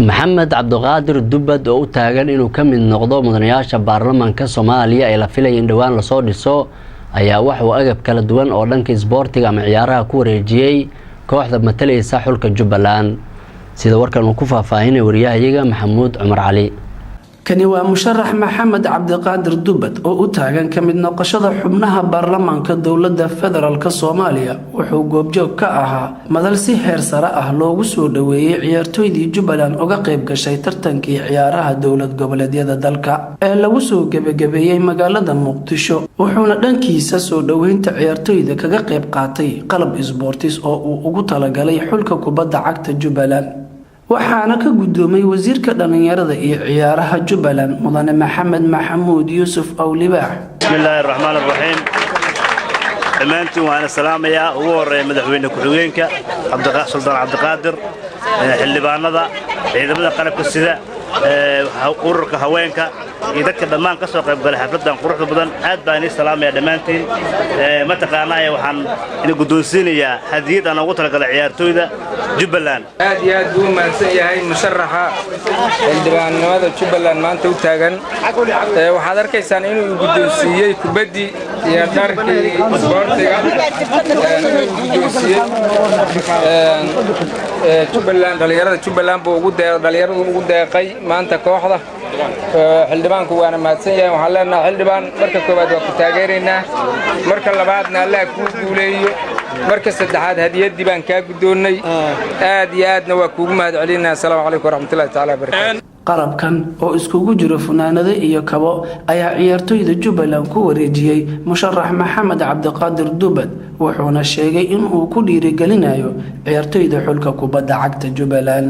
محمد عبد القادر دبد oo u taagan inuu ka mid noqdo mudanayaasha baarlamaanka Soomaaliya ee la filayo in dhawaan la soo dhiso ayaa wax uu agab kala duwan oo dhanka isboortiga ama ciyaaraha ku wareejiyay kooxda matalaysa xulka Jubbaland sida warkan uu ku faahfaahinay wariyahayaga Maxamuud Cumar Cali kani waa musharax Maxamed Cabdi Qaadir Dubad oo u taagan ka mid noqoshada xubnaha baarlamaanka dawladda federaalka Soomaaliya wuxuu goobjoog ka ahaa madal si heer sare ah loogu soo dhaweeyay ciyaartoydii Jubbaland uga qayb gashay tartankii ciyaaraha dawlad goboleedyada dalka ee lagu soo gabagabeeyay magaalada Muqdisho wuxuuna dhankiisa soo dhaweynta ciyaartoyda kaga qayb qaatay qalab isboortis oo uu ugu talagalay xulka kubadda cagta Jubbaland waxaana ka gudoomay wasiirka dhalinyarada iyo ciyaaraha Jubbaland mudane Maxamed Maxamuud Yuusuf Awlibaax bismillaahir rahmaanir rahiim amaantu waana salaamaya ugu horeeyay madaxweyne ku-xigeenka Sultaan Cabdi Qaadir xildhibaanada ciidamada qalabka sida ururka haweenka iyo dadka dhammaan ka soo qayb galay xafladan quruxda badan aad baan idin salaamaya dhamaantiin ma taqaanaa waxaan in guddoonsiinayaa hadiyad aan ugu talagalay ciyaartoyda Jubbaland aad iyo aad buu mahadsan yahay musharaxa xildhibaanada Jubbaland maanta u taagan waxaad arkaysaan inuu guddoonsiiyay kubaddi iyo dharkii isboortiga Jubbaland dhalinyarada Jubbaland buu ugu deeqay maanta kooxda xildhibaanku waana mahadsan yahay waxaan leenahay xildhibaan marka koowaad waa ku taageeraynaa marka labaadna Allah ku guuleeyo marka saddexaad hadiyadii baan ka gudoonay aad iyo aadna waa kuugu mahad celinaa assalaamu calaykum waraxmatullaahi ta'ala barakaatuh qalabkan oo iskugu jiro funaanado iyo kabo ayaa ciyaartoyda Jubbaland ku wareejiyay musharax Maxamed Cabdi Qaadir Dubad wuxuuna sheegay in uu ku dhiirigelinayo ciyaartoyda xulka kubadda cagta Jubbaland